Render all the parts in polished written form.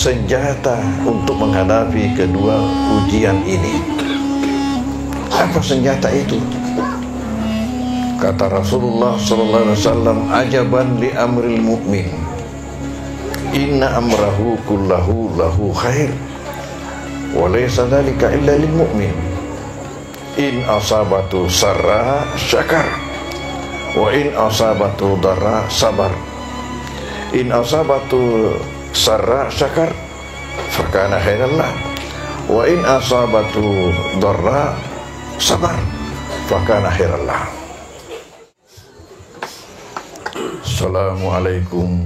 senjata untuk menghadapi kedua ujian ini. Apa senjata itu? Kata Rasulullah sallallahu alaihi wasallam, ajaban li amril mu'min, inna amrahu kullahu lahu khair, wa laysa dzalika illa lil mu'min. In asabatu sarra syakar, wa in asabatu darra sabar. In asabatu sarra syakar fakana khairan lah, wa in asabatu darra sabar fakana khairan lah. Assalamualaikum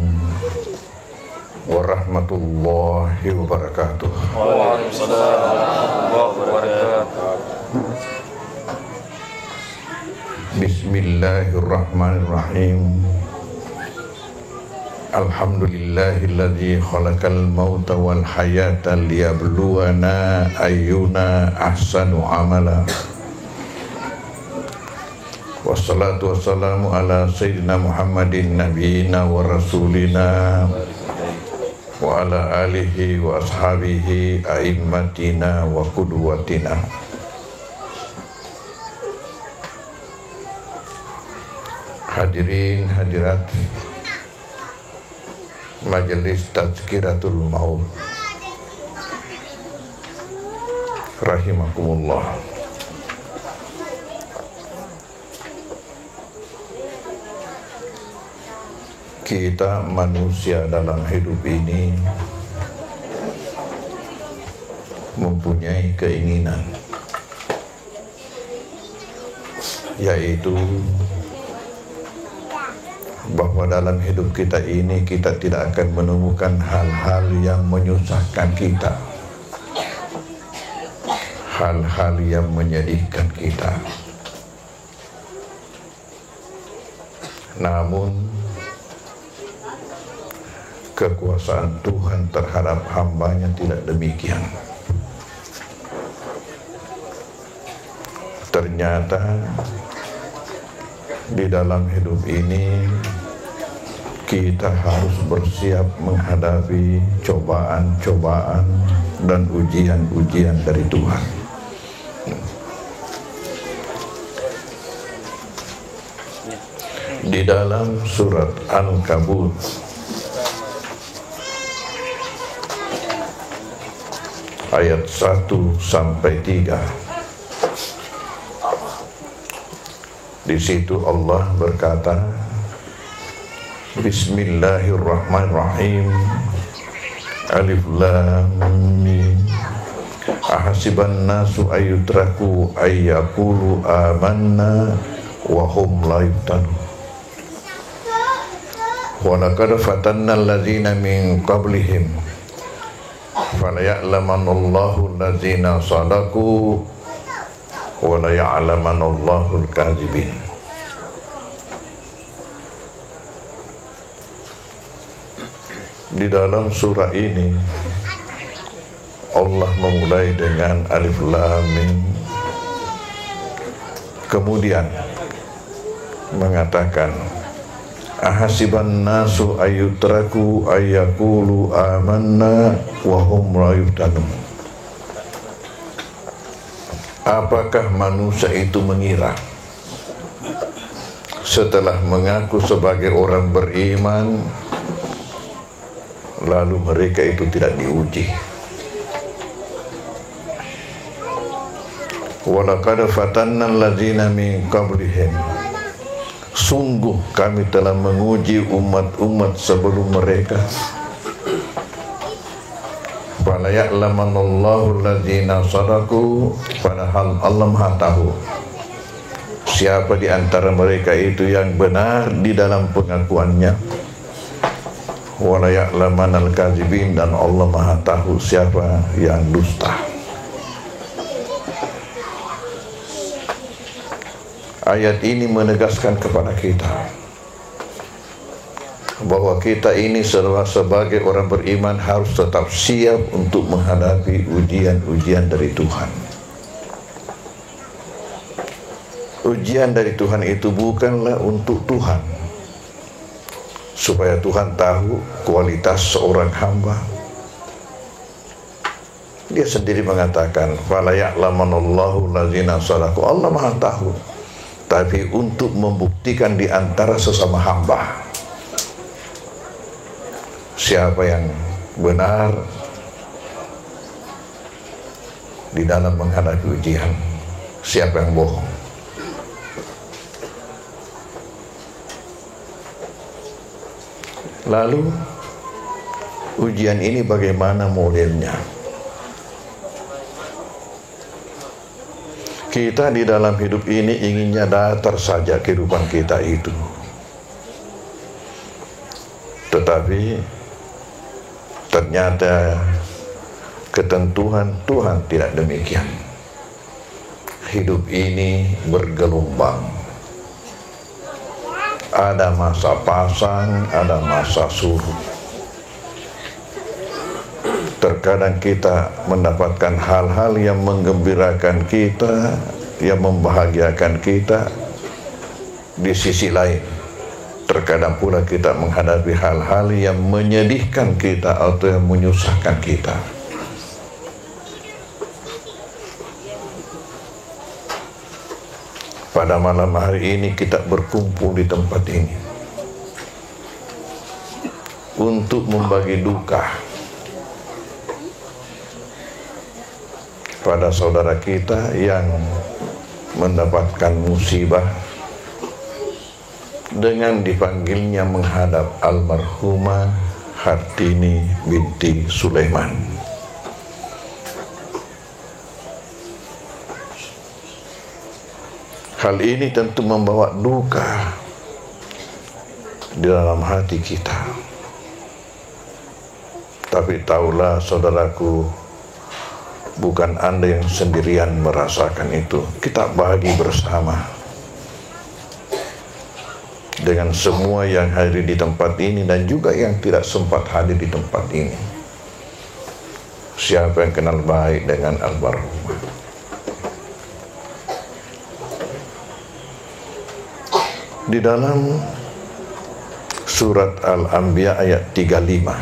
warahmatullahi wabarakatuh. Waalaikumsalam warahmatullahi wabarakatuh. Bismillahirrahmanirrahim. Alhamdulillahilladzi khalaqal mauta wal hayata liyabluwana ayyuna ahsanu amala. Wassalatu wassalamu ala sayyidina Muhammadin nabiyina wa rasulina wa ala alihi wa ashabihi a'immatina wa qudwatina. Hadirin hadirat Majelis Tazkiratul Maut rahimakumullah. Kita manusia dalam hidup ini mempunyai keinginan, yaitu bahwa dalam hidup kita ini kita tidak akan menemukan hal-hal yang menyusahkan kita, hal-hal yang menyedihkan kita. Namun kekuasaan Tuhan terhadap hambanya tidak demikian. Ternyata di dalam hidup ini kita harus bersiap menghadapi cobaan-cobaan dan ujian-ujian dari Tuhan. Di dalam surat Al-Ankabut ayat 1 sampai 3, di situ Allah berkata, Bismillahirrahmanirrahim. Alif lam mim. Ahasiban nasu ayyutraku ayyaqulu amanna wa hum la yuftanun. Wa laqad fatanna alladzina min qablihim falaya'lamanallahu alladzina sadaqu wa la ya'lamanallahu al-kadzibin. Di dalam surah ini Allah memulai dengan alif lam mim, kemudian mengatakan ahasiban nasu ayyutraku ayyaqulu amanna wa hum la yuftanun. Apakah manusia itu mengira setelah mengaku sebagai orang beriman lalu mereka itu tidak diuji? Walaqad fatanna alladzina min qablihim. Sungguh kami telah menguji umat-umat sebelum mereka. Fala ya'lamanallahu alladzina sadaqu, padahal Allah Maha tahu siapa di antara mereka itu yang benar di dalam pengakuannya. Wa la ya'lamanal kadzibin, dan Allah Maha tahu siapa yang dusta. Ayat ini menegaskan kepada kita bahwa kita ini sebagai orang beriman harus tetap siap untuk menghadapi ujian-ujian dari Tuhan. Ujian dari Tuhan itu bukanlah untuk Tuhan, supaya Tuhan tahu kualitas seorang hamba, Dia sendiri mengatakan, "Fala ya'lamanallahu allazina shadaku." Allah Maha tahu. Tapi untuk membuktikan di antara sesama hamba siapa yang benar di dalam menghadapi ujian, siapa yang bohong. Lalu ujian ini bagaimana modelnya? Kita di dalam hidup ini inginnya datar saja kehidupan kita itu. Tetapi ternyata ketentuan Tuhan tidak demikian. Hidup ini bergelombang. Ada masa pasang, ada masa surut. Terkadang kita mendapatkan hal-hal yang menggembirakan kita, yang membahagiakan kita. Di sisi lain, terkadang pula kita menghadapi hal-hal yang menyedihkan kita atau yang menyusahkan kita. Pada malam hari ini kita berkumpul di tempat ini untuk membagi duka pada saudara kita yang mendapatkan musibah dengan dipanggilnya menghadap almarhumah Hartini binti Sulaiman. Hal ini tentu membawa duka di dalam hati kita. Tapi taulah saudaraku, bukan Anda yang sendirian merasakan itu. Kita bagi bersama dengan semua yang hadir di tempat ini dan juga yang tidak sempat hadir di tempat ini. Siapa yang kenal baik dengan almarhumah? Di dalam surat Al-Anbiya ayat 35,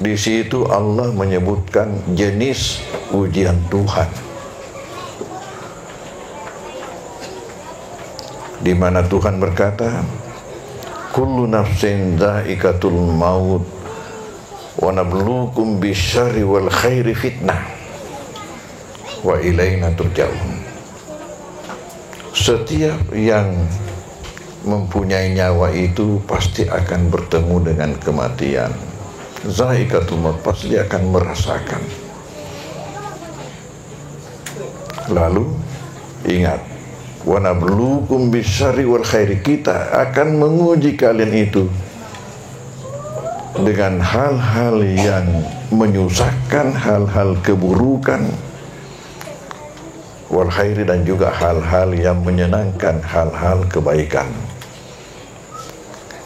di situ Allah menyebutkan jenis ujian Tuhan, di mana Tuhan berkata, "Kullu nafsin dha'iqatul maut wa nabluukum bisyarri wal khairi fitnah wa ilaina turja'un." Setiap yang mempunyai nyawa itu pasti akan bertemu dengan kematian. Zaikatul maut, pasti akan merasakan. Lalu ingat, wa nabluukum bisyarri wal khairi, kita akan menguji kalian itu dengan hal-hal yang menyusahkan, hal-hal keburukan, wal khairi, dan juga hal-hal yang menyenangkan, hal-hal kebaikan.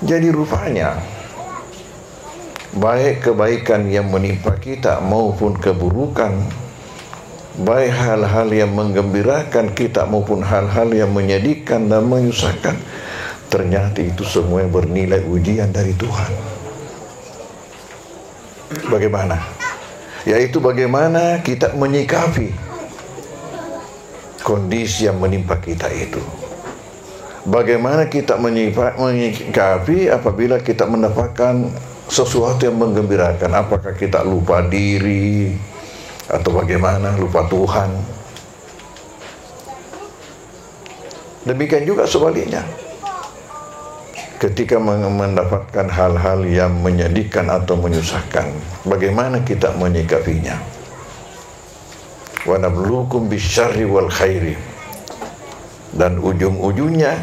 Jadi rupanya baik kebaikan yang menimpa kita maupun keburukan, baik hal-hal yang menggembirakan kita maupun hal-hal yang menyedihkan dan menyusahkan, ternyata itu semua bernilai ujian dari Tuhan. Bagaimana? Yaitu bagaimana kita menyikapi kondisi yang menimpa kita itu. Bagaimana kita menyikapi apabila kita mendapatkan sesuatu yang menggembirakan? Apakah kita lupa diri atau bagaimana, lupa Tuhan? Demikian juga sebaliknya, ketika mendapatkan hal-hal yang menyedihkan atau menyusahkan, bagaimana kita menyikapinya? Wa nabluukum bisyarri wal khairi, dan ujung-ujungnya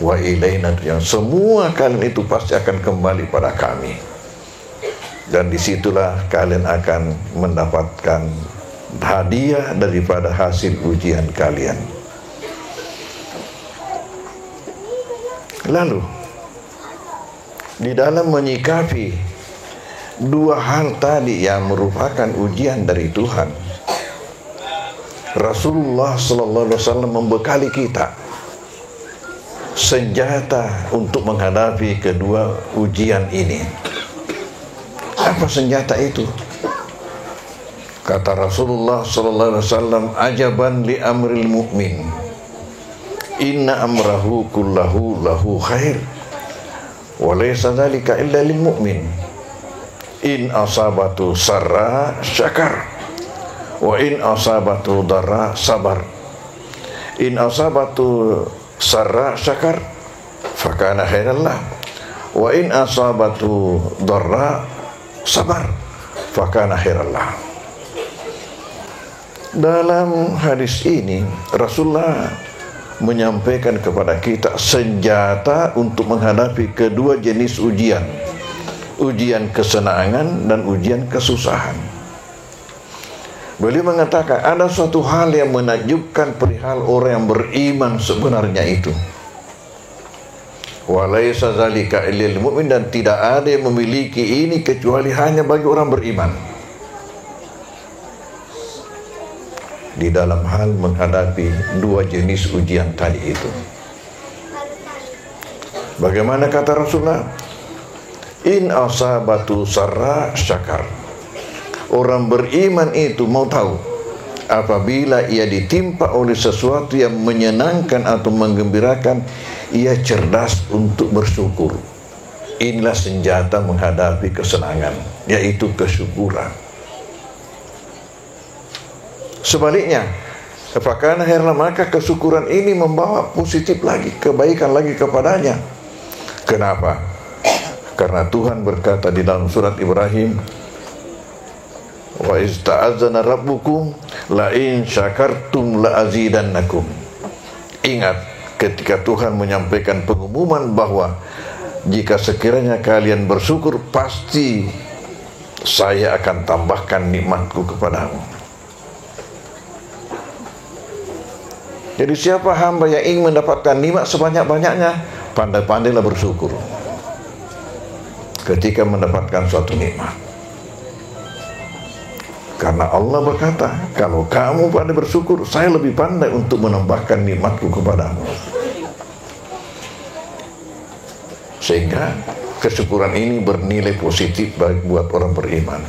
wa ilaina, yang semua kalian itu pasti akan kembali pada kami, dan disitulah kalian akan mendapatkan hadiah daripada hasil ujian kalian. Lalu di dalam menyikapi dua hal tadi yang merupakan ujian dari Tuhan, Rasulullah sallallahu alaihi wasallam membekali kita senjata untuk menghadapi kedua ujian ini. Apa senjata itu? Kata Rasulullah sallallahu alaihi wasallam, ajaban li amril mu'min, inna amrahu kullahu lahu khair, wa laysa dzalika illa lil mu'min. In asabatu sarra syakar, wa in asabatu darra sabar. In asabatu sarra syakar fakana khairan lah, wa in asabatu darra sabar fakana khairan lah. Dalam hadis ini Rasulullah menyampaikan kepada kita senjata untuk menghadapi kedua jenis ujian, ujian kesenangan dan ujian kesusahan. Beliau mengatakan ada suatu hal yang menakjubkan perihal orang yang beriman sebenarnya itu. Walaysa zalika illal mu'min, dan tidak ada yang memiliki ini kecuali hanya bagi orang beriman. Di dalam hal menghadapi dua jenis ujian tadi itu. Bagaimana kata Rasulullah? In asabatu sarra syakar. Orang beriman itu mau tahu, apabila ia ditimpa oleh sesuatu yang menyenangkan atau menggembirakan, ia cerdas untuk bersyukur. Inilah senjata menghadapi kesenangan, yaitu kesyukuran. Sebaliknya, apakah akhirnya maka kesyukuran ini membawa positif lagi, kebaikan lagi kepadanya. Kenapa? Karena Tuhan berkata di dalam surat Ibrahim, wa ista'adzana rabbukum la in syakartum la azidannakum. Ingat ketika Tuhan menyampaikan pengumuman bahwa jika sekiranya kalian bersyukur, pasti saya akan tambahkan nikmatku kepadamu. Jadi siapa hamba yang ingin mendapatkan nikmat sebanyak-banyaknya, pandai-pandailah bersyukur ketika mendapatkan suatu nikmat. Karena Allah berkata, kalau kamu pandai bersyukur, saya lebih pandai untuk menambahkan nikmatku kepadamu. Sehingga kesyukuran ini bernilai positif buat orang beriman.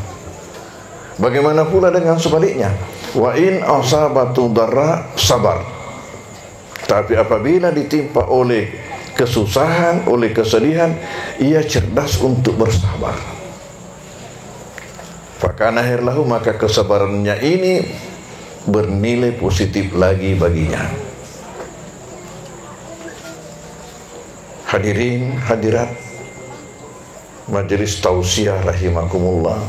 Bagaimana pula dengan sebaliknya? Wa in asabatu darra sabar. Tapi apabila ditimpa oleh kesusahan, oleh kesedihan, ia cerdas untuk bersabar. Fakana khairlahu, maka kesabarannya ini bernilai positif lagi baginya. Hadirin hadirat majelis tausiah rahimakumullah,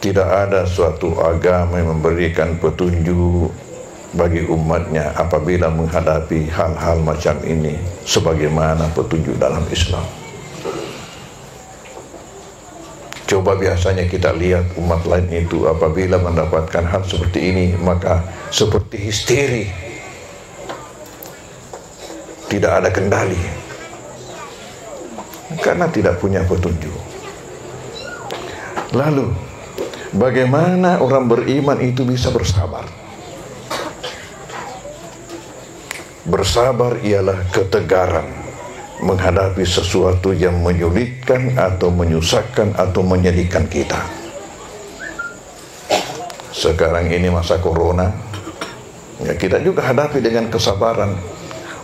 tidak ada suatu agama yang memberikan petunjuk bagi umatnya apabila menghadapi hal-hal macam ini sebagaimana petunjuk dalam Islam. Coba biasanya kita lihat umat lain itu apabila mendapatkan hal seperti ini, maka seperti histeri, tidak ada kendali, karena tidak punya petunjuk. Lalu bagaimana orang beriman itu bisa bersabar? Bersabar ialah ketegaran menghadapi sesuatu yang menyulitkan atau menyusahkan atau menyedihkan kita. Sekarang ini masa corona, ya kita juga hadapi dengan kesabaran,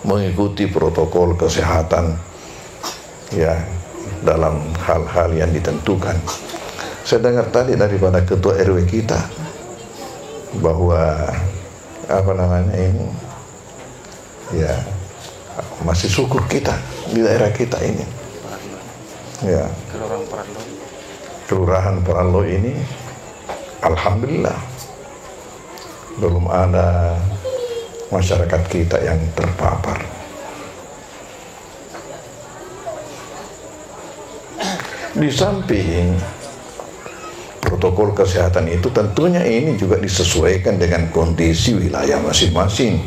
mengikuti protokol kesehatan ya dalam hal-hal yang ditentukan. Saya dengar tadi daripada ketua RW kita bahwa ini ya masih syukur kita di daerah kita ini ya, Kelurahan Peralo ini alhamdulillah belum ada masyarakat kita yang terpapar. Di samping protokol kesehatan itu, tentunya ini juga disesuaikan dengan kondisi wilayah masing-masing.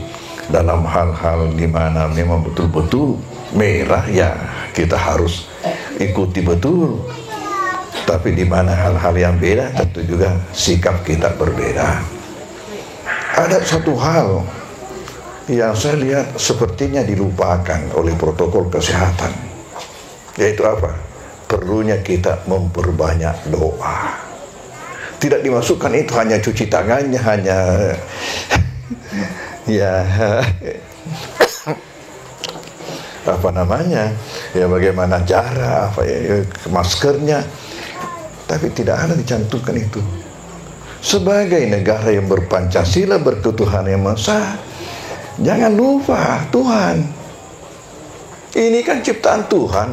Dalam hal-hal di mana memang betul-betul merah, ya kita harus ikuti betul. Tapi di mana hal-hal yang beda, tentu juga sikap kita berbeda. Ada satu hal yang saya lihat sepertinya dilupakan oleh protokol kesehatan, yaitu apa? perlunya kita memperbanyak doa. Tidak dimasukkan itu hanya cuci tangannya, hanya ya apa namanya, ya bagaimana cara, apa ya, maskernya, tapi tidak ada dicantumkan itu. Sebagai negara yang berpancasila, berketuhanan yang Maha Esa, jangan lupa Tuhan. Ini kan ciptaan Tuhan.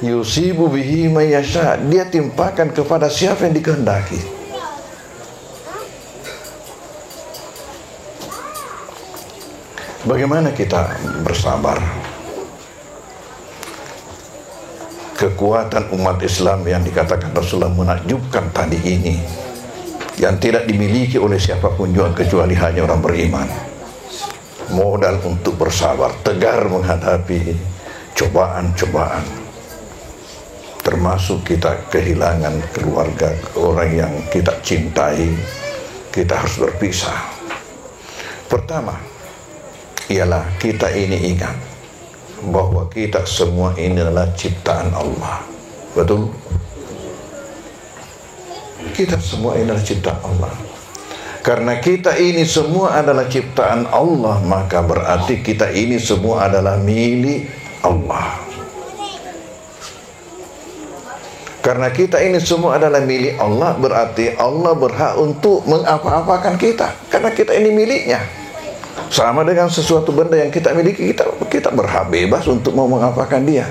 Yusibu bihi may yasha, dia timpakan kepada siapa yang dikehendaki. Bagaimana kita bersabar? Kekuatan umat Islam yang dikatakan Rasulullah menakjubkan tadi ini, yang tidak dimiliki oleh siapapun juga kecuali hanya orang beriman. Modal untuk bersabar, tegar menghadapi cobaan-cobaan, termasuk kita kehilangan keluarga, orang yang kita cintai, kita harus berpisah. Pertama, ialah kita ini ingat bahwa kita semua ini adalah ciptaan Allah. Betul? Kita semua ini adalah ciptaan Allah. Karena kita ini semua adalah ciptaan Allah, maka berarti kita ini semua adalah milik Allah. Karena kita ini semua adalah milik Allah, berarti Allah berhak untuk mengapa-apakan kita, karena kita ini miliknya. Sama dengan sesuatu benda yang kita miliki, kita berhak bebas untuk mau mengapakan dia.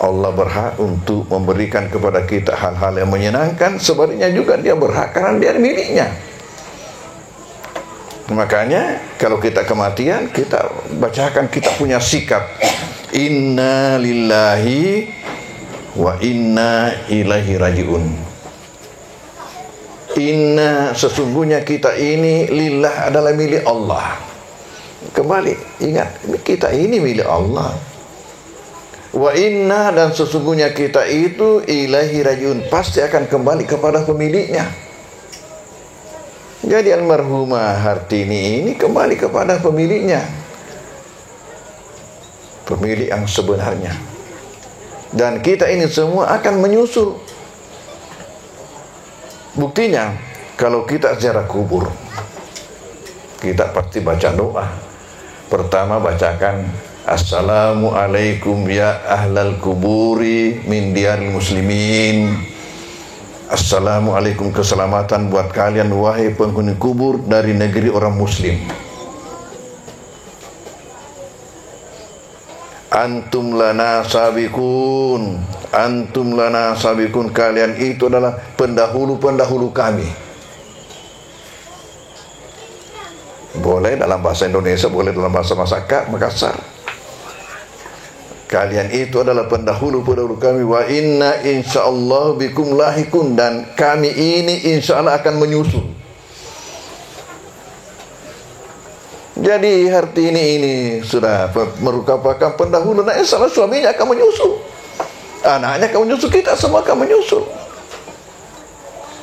Allah berhak untuk memberikan kepada kita hal-hal yang menyenangkan, sebaliknya juga dia berhak karena dia miliknya. Makanya kalau kita kematian, kita bacakan, kita punya sikap inna lillahi wa inna ilaihi rajiun. Inna, sesungguhnya kita ini, lillah adalah milik Allah. Kembali, ingat, kita ini milik Allah. Wa inna, dan sesungguhnya kita itu ilaihi rajiun, pasti akan kembali kepada pemiliknya. Jadi almarhumah Hartini ini kembali kepada pemiliknya, pemilik yang sebenarnya. Dan kita ini semua akan menyusul. Buktinya, kalau kita ziarah kubur, kita pasti baca doa. Pertama bacakan Assalamualaikum ya ahlal kuburi min diyaril muslimin. Assalamualaikum, keselamatan buat kalian wahai penghuni kubur dari negeri orang muslim. Antum lana sabiqun, antum lana sabiqun, kalian itu adalah pendahulu-pendahulu kami. Boleh dalam bahasa Indonesia, boleh dalam bahasa Makassar. Kalian itu adalah pendahulu-pendahulu kami. Wa inna insyaallah bikum lahikun, dan kami ini insyaallah akan menyusul. Jadi Hartini ini sudah merupakan pendahulu, nah salah suaminya akan menyusul, anaknya akan menyusul, kita semua akan menyusul.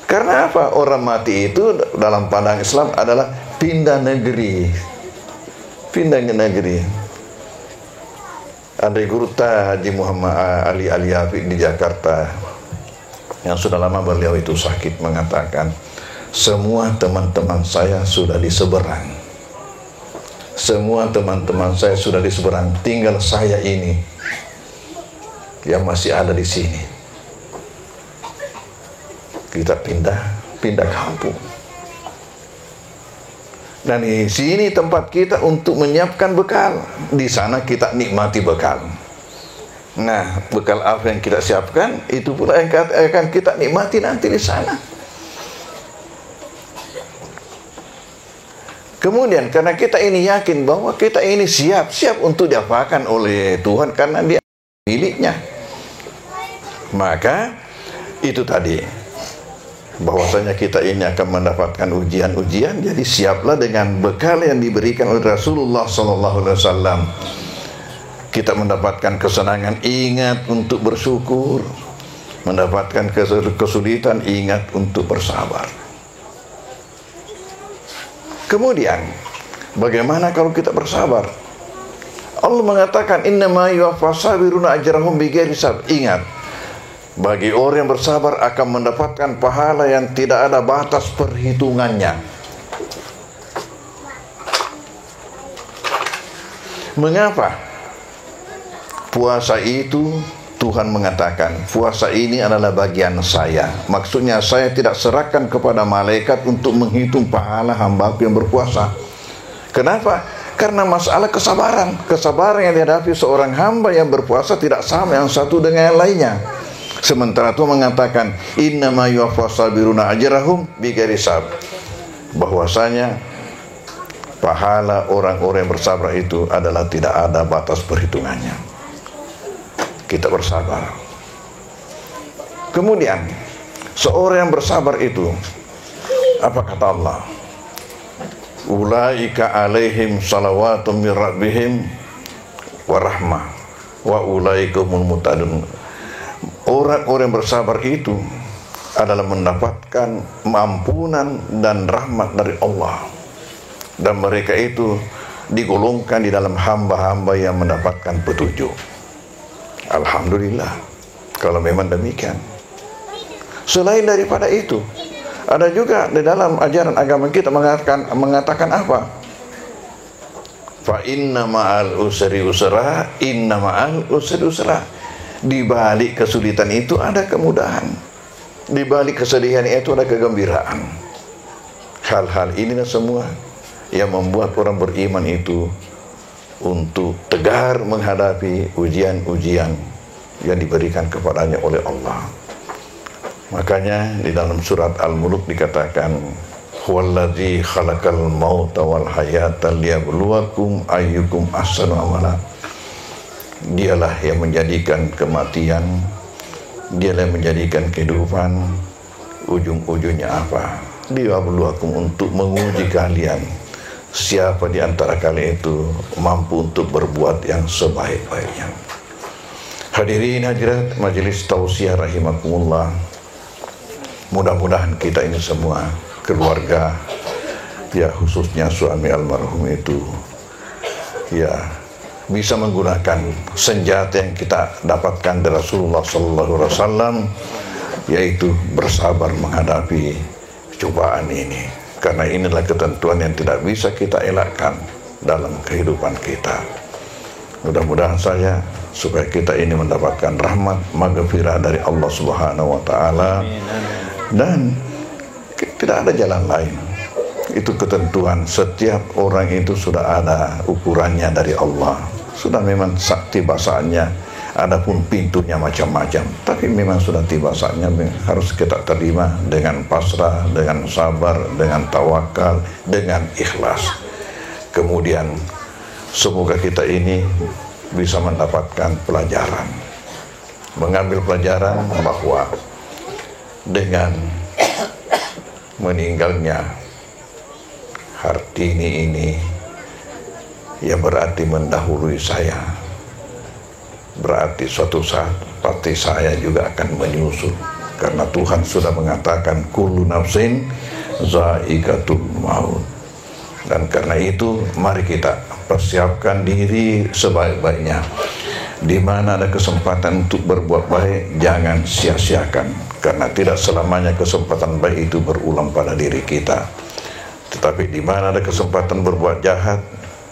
Karena apa? Orang mati itu dalam pandang Islam adalah pindah negeri, pindah ke negeri. Andai Gurta Haji Muhammad Ali Aliafi di Jakarta, yang sudah lama beliau itu sakit, mengatakan, semua teman-teman saya sudah di seberang. Semua teman-teman saya sudah di seberang, tinggal saya ini yang masih ada di sini. Kita pindah kampung. Dan di sini tempat kita untuk menyiapkan bekal. Di sana kita nikmati bekal. Nah, bekal apa yang kita siapkan, itu pula yang akan kita nikmati nanti di sana. Kemudian karena kita ini yakin bahwa kita ini siap untuk diapakan oleh Tuhan karena dia miliknya, maka itu tadi, bahwasanya kita ini akan mendapatkan ujian-ujian. Jadi siaplah dengan bekal yang diberikan oleh Rasulullah SAW. Kita mendapatkan kesenangan, ingat untuk bersyukur. Mendapatkan kesulitan, ingat untuk bersabar. Kemudian Bagaimana kalau kita bersabar? Allah mengatakan innama yuwaffas sabiruna ajrahum bighairi hisab. Ingat, bagi orang yang bersabar akan mendapatkan pahala yang tidak ada batas perhitungannya. Mengapa? Puasa itu Tuhan mengatakan, puasa ini adalah bagian saya. Maksudnya saya tidak serahkan kepada malaikat untuk menghitung pahala hambaku yang berpuasa. Kenapa? Karena masalah kesabaran. Kesabaran yang dihadapi seorang hamba yang berpuasa tidak sama yang satu dengan yang lainnya. Sementara Tuhan mengatakan innama yuwaffas sabiruna ajrahum bighairi hisab, bahwasanya pahala orang-orang yang bersabar itu adalah tidak ada batas perhitungannya. Kita bersabar. Kemudian seorang yang bersabar itu, apa kata Allah? Ulaika alaihim salawatum min rabbihim wa rahmah wa ulaikumul muhtadun. Orang-orang yang bersabar itu adalah mendapatkan ampunan dan rahmat dari Allah, dan mereka itu digolongkan di dalam hamba-hamba yang mendapatkan petunjuk. Alhamdulillah kalau memang demikian. Selain daripada itu, ada juga di dalam ajaran agama kita mengatakan apa? Fa inna ma'al usri usra, inna ma'al usri usra. Di balik kesulitan itu ada kemudahan. Di balik kesedihan itu ada kegembiraan. Hal-hal inilah semua yang membuat orang beriman itu untuk tegar menghadapi ujian-ujian yang diberikan kepadanya oleh Allah. Makanya di dalam surat Al-Mulk dikatakan huwallazi khalaqal mauta wal hayata liyabluwakum ayyukum ahsanu amala. Dialah yang menjadikan kematian, dialah yang menjadikan kehidupan, ujung-ujungnya apa? Liyabluwakum, untuk menguji kalian siapa di antara kalian itu mampu untuk berbuat yang sebaik-baiknya. Hadirin hadirat majelis tausiah rahimakumullah, mudah-mudahan kita ini semua keluarga, ya khususnya suami almarhum itu, ya bisa menggunakan senjata yang kita dapatkan dari Rasulullah SAW, yaitu bersabar menghadapi cobaan ini. Karena inilah ketentuan yang tidak bisa kita elakkan dalam kehidupan kita. Mudah-mudahan saja supaya kita ini mendapatkan rahmat maghfirah dari Allah Subhanahu wa taala, dan tidak ada jalan lain. Itu ketentuan, setiap orang itu sudah ada ukurannya dari Allah. Sudah memang tiba saatnya, adapun pintunya macam-macam, tapi memang sudah tiba saatnya harus kita terima dengan pasrah, dengan sabar, dengan tawakal, dengan ikhlas. Kemudian semoga kita ini bisa mendapatkan pelajaran, mengambil pelajaran bahwa dengan meninggalnya Hartini ini yang berarti mendahului saya, berarti suatu saat pasti saya juga akan menyusul, karena Tuhan sudah mengatakan kullu nafsin za'iqatul maut. Dan karena itu mari kita persiapkan diri sebaik-baiknya. Di mana ada kesempatan untuk berbuat baik, jangan sia-siakan, karena tidak selamanya kesempatan baik itu berulang pada diri kita. Tetapi di mana ada kesempatan berbuat jahat,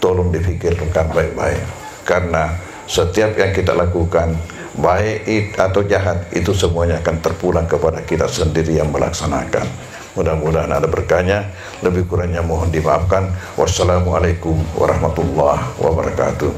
tolong dipikirkan baik-baik, karena setiap yang kita lakukan, baik atau jahat, itu semuanya akan terpulang kepada kita sendiri yang melaksanakan. Mudah-mudahan ada berkahnya. Lebih kurangnya mohon dimaafkan. Wassalamualaikum warahmatullahi wabarakatuh.